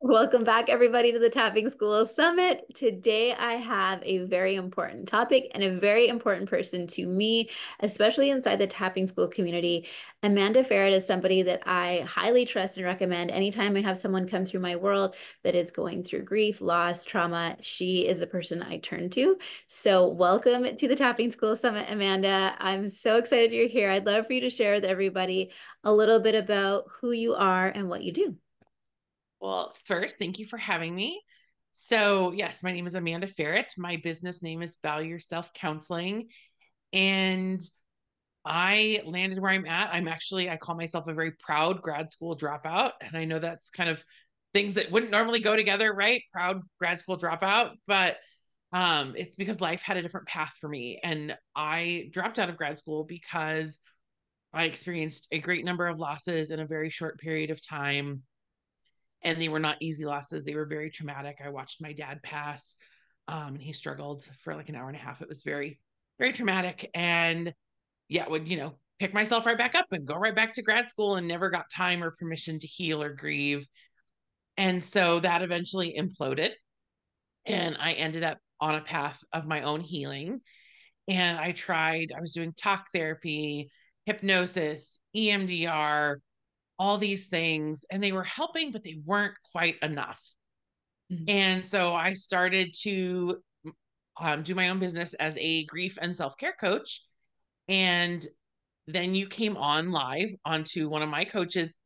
Welcome back, everybody, to the Tapping School Summit. Today, I have a very important topic and a very important person to me, especially inside the Tapping School community. Amanda Ferrat is somebody that I highly trust and recommend anytime I have someone come through my world that is going through grief, loss, trauma. She is the person I turn to. So, welcome to the Tapping School Summit, Amanda. I'm so excited you're here. I'd love for you to share with everybody a little bit about who you are and what you do. Well, first, thank you for having me. So, yes, my name is Amanda Ferrat. My business name is Value Yourself Counseling. And I landed where I'm at. I call myself a very proud grad school dropout. And I know that's kind of things that wouldn't normally go together, right? Proud grad school dropout. But it's because life had a different path for me. And I dropped out of grad school because I experienced a great number of losses in a very short period of time, and they were not easy losses. They were very traumatic. I watched my dad pass, and he struggled for like an hour and a half. It was very, very traumatic. And yeah, would, pick myself right back up and go right back to grad school and never got time or permission to heal or grieve. And so that eventually imploded. And I ended up on a path of my own healing. And I was doing talk therapy, hypnosis, EMDR, all these things, and they were helping, but they weren't quite enough. And so I started to do my own business as a grief and self care coach. And then you came on live onto one of my coaches'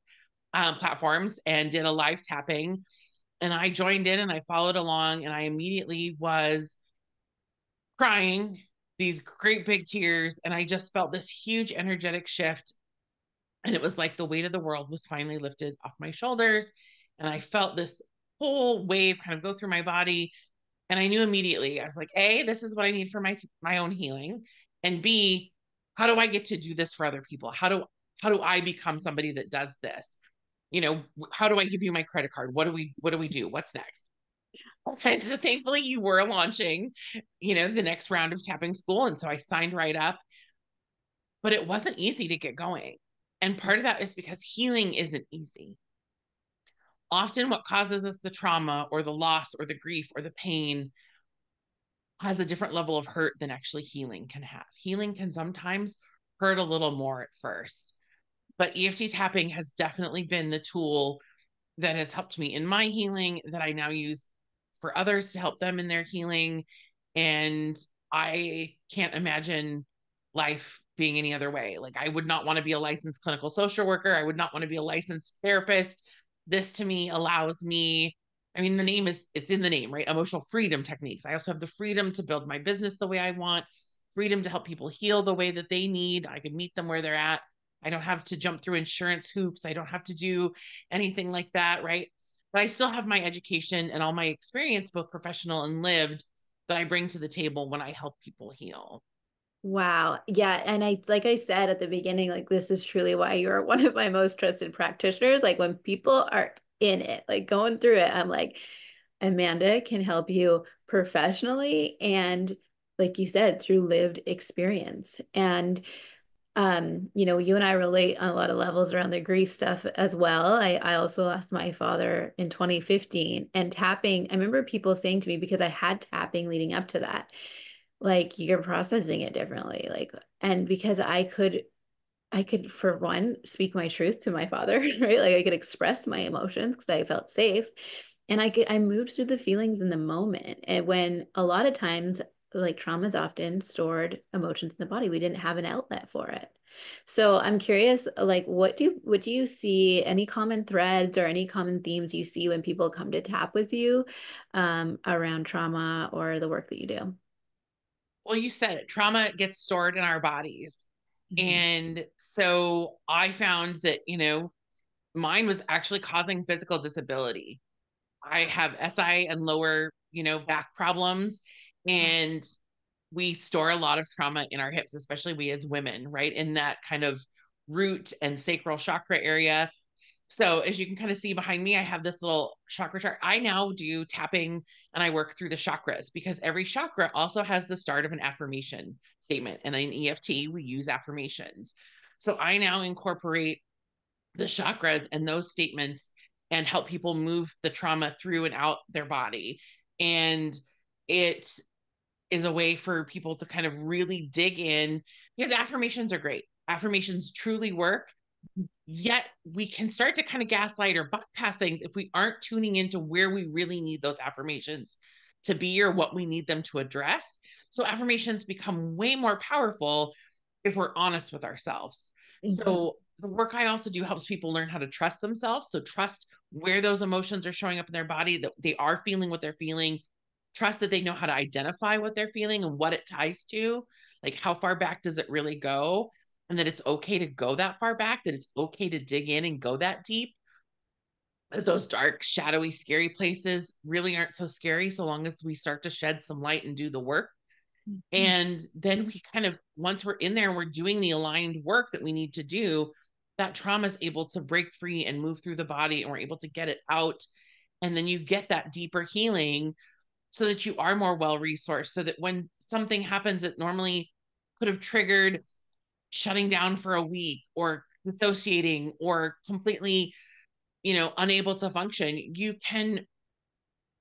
platforms and did a live tapping. And I joined in and I followed along, and I immediately was crying these great big tears. And I just felt this huge energetic shift. And it was like the weight of the world was finally lifted off my shoulders. And I felt this whole wave kind of go through my body. And I knew immediately, I was like, A, this is what I need for my own healing. And B, how do I get to do this for other people? How do I become somebody that does this? How do I give you my credit card? What do we do? What's next? And so thankfully you were launching, the next round of tapping school. And so I signed right up, but it wasn't easy to get going. And part of that is because healing isn't easy. Often what causes us the trauma or the loss or the grief or the pain has a different level of hurt than actually healing can have. Healing can sometimes hurt a little more at first, but EFT tapping has definitely been the tool that has helped me in my healing, that I now use for others to help them in their healing. And I can't imagine life being any other way. Like, I would not want to be a licensed clinical social worker. I would not want to be a licensed therapist. This to me allows me, I mean, it's in the name, right? Emotional freedom techniques. I also have the freedom to build my business the way I want, freedom to help people heal the way that they need. I can meet them where they're at. I don't have to jump through insurance hoops. I don't have to do anything like that, right? But I still have my education and all my experience, both professional and lived, that I bring to the table when I help people heal. Wow. Yeah. And like I said at the beginning, like this is truly why you're one of my most trusted practitioners. Like when people are in it, like going through it, I'm like, Amanda can help you professionally and, like you said, through lived experience. And you and I relate on a lot of levels around the grief stuff as well. I also lost my father in 2015, and tapping, I remember people saying to me, because I had tapping leading up to that, like you're processing it differently. Like, and because I could for one speak my truth to my father, right? Like I could express my emotions because I felt safe. And I moved through the feelings in the moment. And when a lot of times, like trauma is often stored emotions in the body, we didn't have an outlet for it. So I'm curious, like what do you see, any common threads or any common themes you see when people come to tap with you around trauma or the work that you do? Well, you said it, trauma gets stored in our bodies. Mhm. And so I found that, mine was actually causing physical disability. I have SI and lower, back problems. And we store a lot of trauma in our hips, especially we as women, right? In that kind of root and sacral chakra area. So as you can kind of see behind me, I have this little chakra chart. I now do tapping and I work through the chakras because every chakra also has the start of an affirmation statement. And in EFT, we use affirmations. So I now incorporate the chakras and those statements and help people move the trauma through and out their body. And it is a way for people to kind of really dig in, because affirmations are great. Affirmations truly work. Yet we can start to kind of gaslight or bypass things if we aren't tuning into where we really need those affirmations to be or what we need them to address. So affirmations become way more powerful if we're honest with ourselves. Mhm. So the work I also do helps people learn how to trust themselves. So trust where those emotions are showing up in their body, that they are feeling what they're feeling. Trust that they know how to identify what they're feeling and what it ties to. Like, how far back does it really go? And that it's okay to go that far back, that it's okay to dig in and go that deep. That those dark, shadowy, scary places really aren't so scary so long as we start to shed some light and do the work. Mhm. And then we kind of, once we're in there and we're doing the aligned work that we need to do, that trauma is able to break free and move through the body, and we're able to get it out. And then you get that deeper healing so that you are more well resourced, so that when something happens that normally could have triggered shutting down for a week or dissociating or completely, unable to function, you can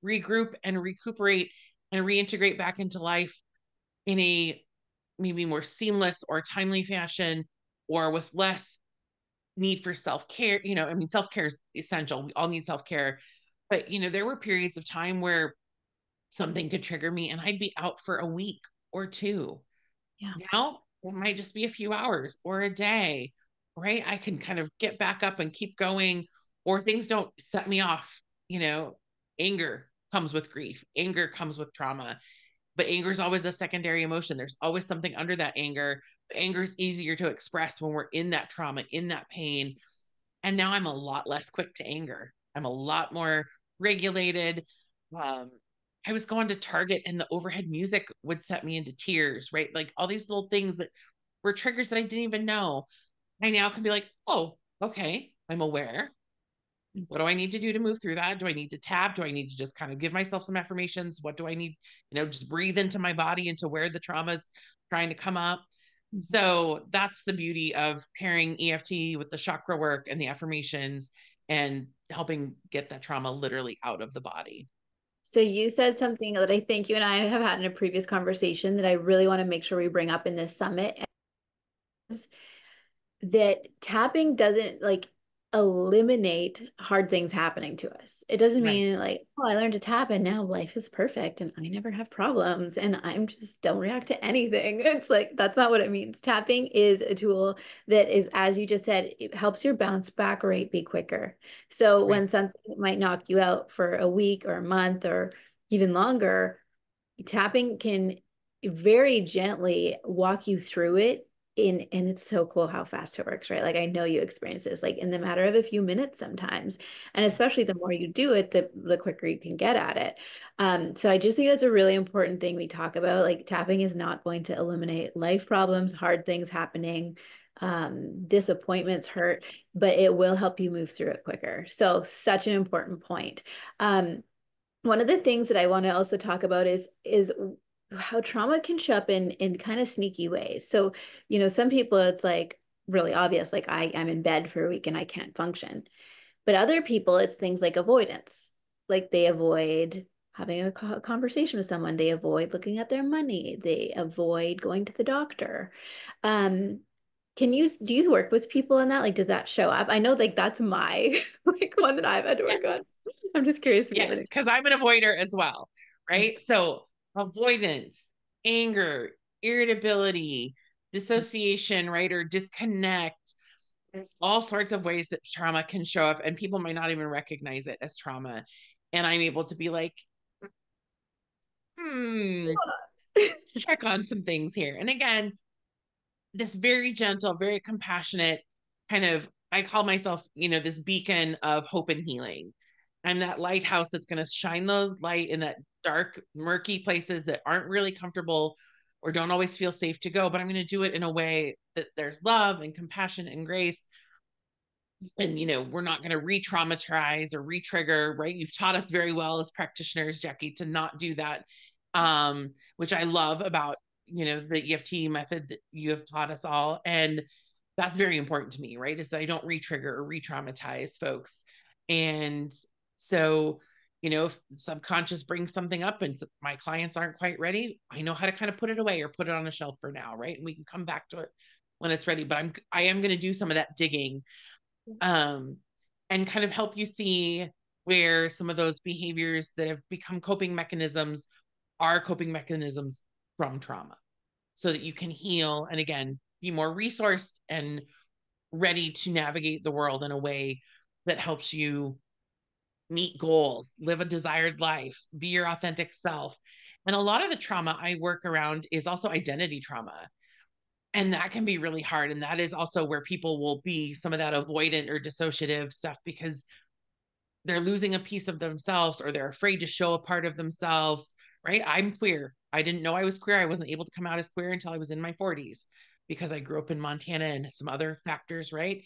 regroup and recuperate and reintegrate back into life in a maybe more seamless or timely fashion, or with less need for self-care. I mean, self-care is essential. We all need self-care. But, there were periods of time where something could trigger me and I'd be out for a week or two. Yeah. Now it might just be a few hours or a day, right? I can kind of get back up and keep going, or things don't set me off. Anger comes with grief, anger comes with trauma, but anger is always a secondary emotion. There's always something under that anger. Anger is easier to express when we're in that trauma, in that pain. And now I'm a lot less quick to anger. I'm a lot more regulated. Um, I was going to Target and the overhead music would set me into tears, right? Like all these little things that were triggers that I didn't even know. I now can be like, oh, okay, I'm aware. What do I need to do to move through that? Do I need to tap? Do I need to just kind of give myself some affirmations? What do I need? Just breathe into my body, into where the trauma's trying to come up. Mhm. So that's the beauty of pairing EFT with the chakra work and the affirmations and helping get that trauma literally out of the body. So you said something that I think you and I have had in a previous conversation that I really want to make sure we bring up in this summit, that tapping doesn't like eliminate hard things happening to us. It doesn't Right. mean like, oh, I learned to tap and now life is perfect and I never have problems and I'm just don't react to anything. It's like that's not what it means. Tapping is a tool that is, as you just said, it helps your bounce back rate be quicker. So Right. when something might knock you out for a week or a month or even longer, tapping can very gently walk you through it in, and it's so cool how fast it works, right? Like I know you experience this like in the matter of a few minutes sometimes, and especially the more you do it, the quicker you can get at it. So I just think that's a really important thing we talk about. Like tapping is not going to eliminate life problems, hard things happening, disappointments hurt, but it will help you move through it quicker. So such an important point. um One of the things that I want to also talk about is how trauma can show up in kind of sneaky ways. So, some people it's like really obvious, like I'm in bed for a week and I can't function. But other people, it's things like avoidance. Like they avoid having a conversation with someone, they avoid looking at their money, they avoid going to the doctor. Um, do you work with people in that? Like, does that show up? I know like that's my like one that I've had to Yeah. work on. I'm just curious if you have Yes, any. because I'm an avoider as well, right? So avoidance, anger, irritability, dissociation, right? Or disconnect. There's all sorts of ways that trauma can show up, and people might not even recognize it as trauma. And I'm able to be like, hmm, check on some things here. And again, this very gentle, very compassionate kind of, I call myself, this beacon of hope and healing. I'm that lighthouse that's going to shine those light in that dark, murky places that aren't really comfortable or don't always feel safe to go. But I'm going to do it in a way that there's love and compassion and grace. And, we're not going to re traumatize or re trigger, right? You've taught us very well as practitioners, Jackie, to not do that, which I love about, the EFT method that you have taught us all. And that's very important to me, right? Is that I don't re trigger or re traumatize folks. And so, if subconscious brings something up and my clients aren't quite ready, I know how to kind of put it away or put it on a shelf for now, right? And we can come back to it when it's ready. But I am going to do some of that digging, um, and kind of help you see where some of those behaviors that have become coping mechanisms are coping mechanisms from trauma, so that you can heal and again be more resourced and ready to navigate the world in a way that helps you meet goals, live a desired life, be your authentic self. And a lot of the trauma I work around is also identity trauma. And that can be really hard. And that is also where people will be some of that avoidant or dissociative stuff because they're losing a piece of themselves or they're afraid to show a part of themselves, right? I'm queer. I didn't know I was queer. I wasn't able to come out as queer until I was in my 40s because I grew up in Montana and some other factors, right?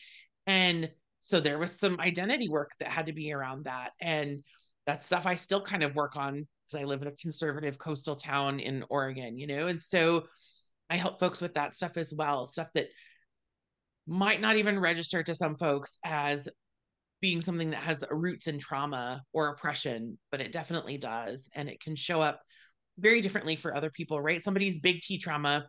And so there was some identity work that had to be around that. And that stuff I still kind of work on because I live in a conservative coastal town in Oregon. And so I help folks with that stuff as well, stuff that might not even register to some folks as being something that has roots in trauma or oppression, but it definitely does. And it can show up very differently for other people, right? Somebody's big T trauma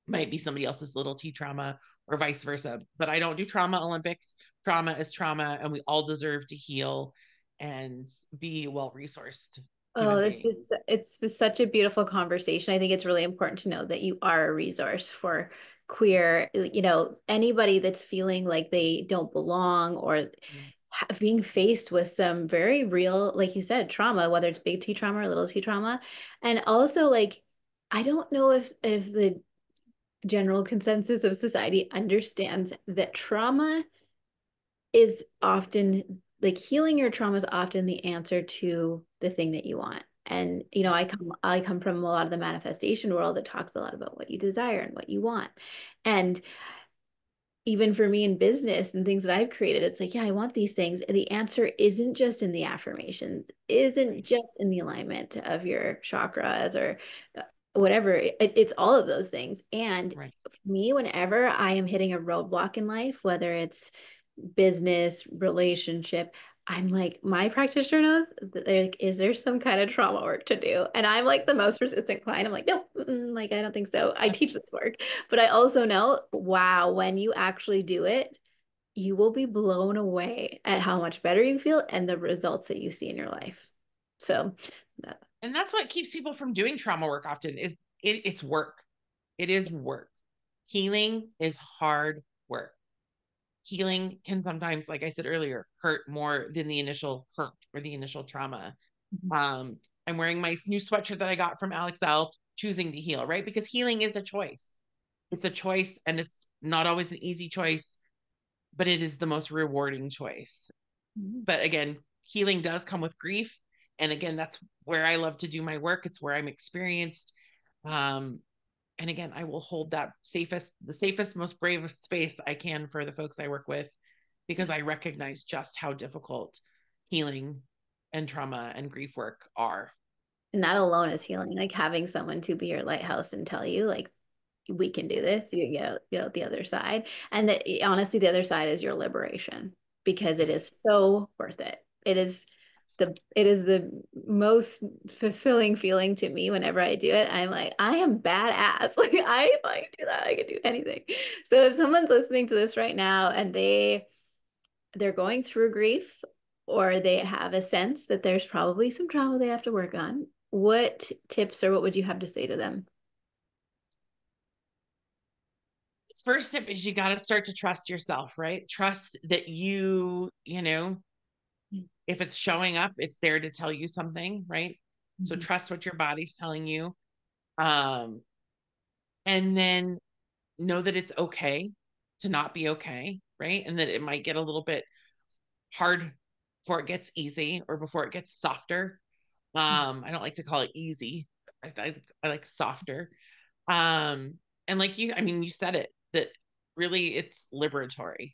might be somebody else's little T trauma or vice versa. But I don't do trauma Olympics. Trauma is trauma, and we all deserve to heal and be well resourced Oh, human this beings. is it's just such a beautiful conversation. I think it's really important to know that you are a resource for queer, anybody that's feeling like they don't belong or being faced with some very real, like you said, trauma, whether it's big T trauma or little T trauma. And also like I don't know if the general consensus of society understands that trauma is often like healing your trauma is often the answer to the thing that you want. And I Yes. come from a lot of the manifestation world that talks a lot about what you desire and what you want. And even for me in business and things that I've created, it's like, yeah, I want these things. And the answer isn't just in the affirmations, isn't Right. just in the alignment of your chakras or whatever. It's all of those things. And Right. for me, whenever I am hitting a roadblock in life, whether it's business, relationship, I'm like, my practitioner knows that they're like, is there some kind of trauma work to do? And I'm like the most resistant client. I'm like, no, like, I don't think so. I teach this work. But I also know, wow, when you actually do it, you will be blown away at how much better you feel and the results that you see in your life. So, And that's what keeps people from doing trauma work often is it's work. It is work. Healing is hard work. Healing can sometimes, like I said earlier, hurt more than the initial hurt or the initial trauma. Um, I'm wearing my new sweatshirt that I got from Alex L, choosing to heal, right? Because healing is a choice. It's a choice, and it's not always an easy choice, but it is the most rewarding choice. But again, healing does come with grief. And again, that's where I love to do my work. It's where I'm experienced. Um, and again, I will hold the safest, most brave space I can for the folks I work with because I recognize just how difficult healing and trauma and grief work are. and that alone is healing, like having someone to be your lighthouse and tell you, like, we can do this. You get out the other side. And that honestly, the other side is your liberation because it Yes. is so worth it. It is the most fulfilling feeling to me whenever I do it. I'm like, I am badass. Like I can do that. I can do anything. So if someone's listening to this right now and they're going through grief or they have a sense that there's probably some trauma they have to work on, what tips or what would you have to say to them? First step is you got to start to trust yourself, right? Trust that if it's showing up, it's there to tell you something, right? So Mhm. trust what your body's telling you. Um, and then know that it's okay to not be okay, right? And that it might get a little bit hard before it gets easy or before it gets softer. I don't like to call it easy. I like softer. Um, and like you, I mean, you said it that really it's liberatory.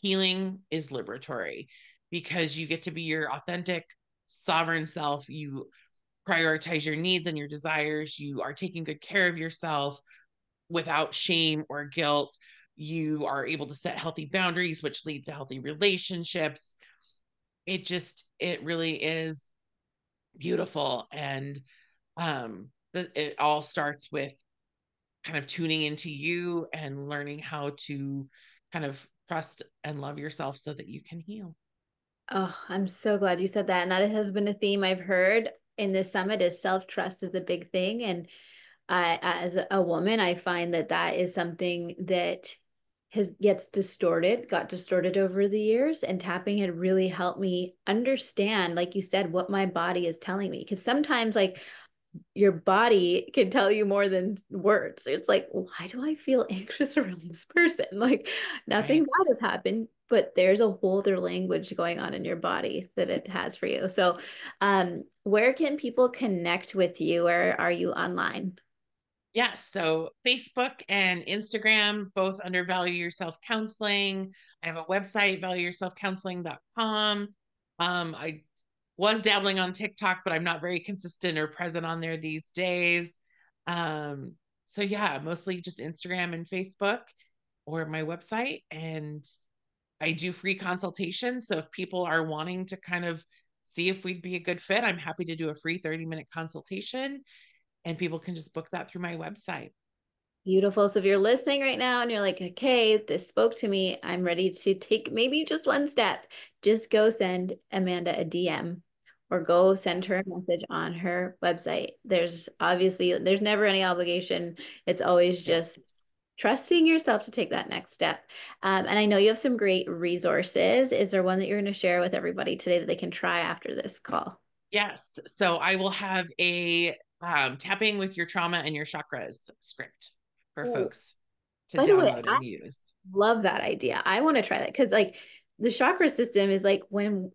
Healing is liberatory because you get to be your authentic, sovereign self. You prioritize your needs and your desires. You are taking good care of yourself without shame or guilt. You are able to set healthy boundaries, which lead to healthy relationships. it really is beautiful. And it all starts with kind of tuning into you and learning how to kind of trust and love yourself so that you can heal. Oh, I'm so glad you said that. And that has been a theme I've heard in this summit is self-trust is a big thing. And as a woman, I find that that is something that got distorted over the years. And tapping had really helped me understand, like you said, what my body is telling me. Because sometimes, like, your body can tell you more than words. It's like, why do I feel anxious around this person? Like, nothing Right. bad has happened, but there's a whole other language going on in your body that it has for you. So, where can people connect with you? Where are you online? Yes. So Facebook and Instagram, both under Value Yourself Counseling. I have a website, valueyourselfcounseling.com. I was dabbling on TikTok, but I'm not very consistent or present on there these days. Um, so yeah, mostly just Instagram and Facebook or my website. And I do free consultations. So if people are wanting to kind of see if we'd be a good fit, I'm happy to do a free 30-minute consultation and people can just book that through my website. Beautiful. So if you're listening right now and you're like, okay, this spoke to me, I'm ready to take maybe just one step, just go send Amanda a DM or go send her Yes. a message on her website. There's never any obligation. It's always Yeah. just trusting yourself to take that next step. And I know you have some great resources. Is there one that you're going to share with everybody today that they can try after this call? Yes. So I will have a tapping with your trauma and your chakras script for Oh, folks to by the way, download and use. love that idea. I want to try that because like the chakra system is like when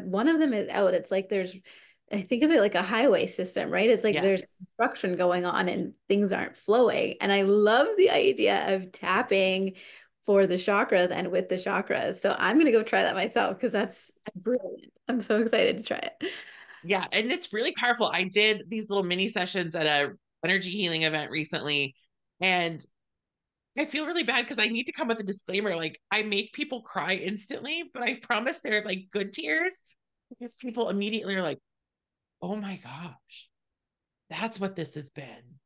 one of them is out, it's like I think of it like a highway system, right? It's like there's Yes. construction going on and things aren't flowing. And I love the idea of tapping for the chakras and with the chakras. So I'm gonna go try that myself because that's brilliant. I'm so excited to try it. Yeah. And it's really powerful. I did these little mini sessions at a energy healing event recently. And I feel really bad because I need to come with a disclaimer. Like I make people cry instantly, but I promise they're like good tears because people immediately are like, oh my gosh, that's what this has been.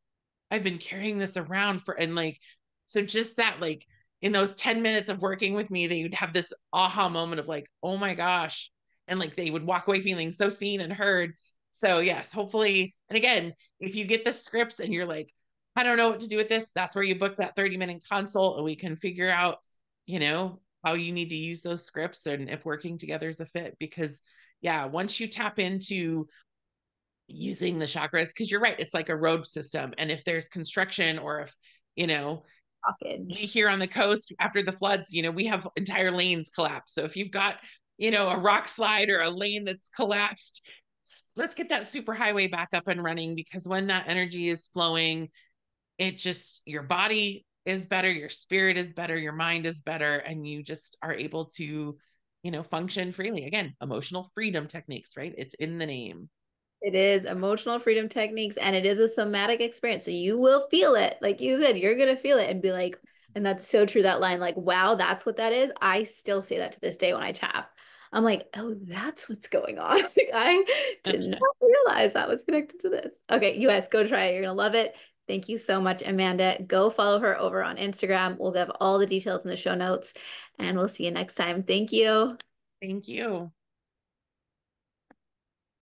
I've been carrying this around for, and like, so just that, like, in those 10 minutes of working with me, they would have this aha moment of like, oh my gosh. And like, they would walk away feeling so seen and heard. So, yes, hopefully. And again, if you get the scripts and you're like, I don't know what to do with this, that's where you book that 30-minute consult and we can figure out, how you need to use those scripts and if working together is a fit. Because, yeah, once you tap into using the chakras, because you're right, it's like a road system, and if there's construction or if you know we Package. here on the coast after the floods, we have entire lanes collapse. So if you've got a rock slide or a lane that's collapsed, let's get that super highway back up and running, because when that energy is flowing, it just, your body is better, your spirit is better, your mind is better, and you just are able to function freely. Again, emotional freedom techniques, right? It's in the name. It is emotional freedom techniques and it is a somatic experience. So you will feel it. Like you said, you're going to feel it and be like, and that's so true. That line, like, wow, that's what that is. I still say that to this day when I tap. I'm like, oh, that's what's going on. Like, I did not realize that was connected to this. Okay, you guys go try it. You're going to love it. Thank you so much, Amanda. Go follow her over on Instagram. We'll give all the details in the show notes and we'll see you next time. Thank you. Thank you.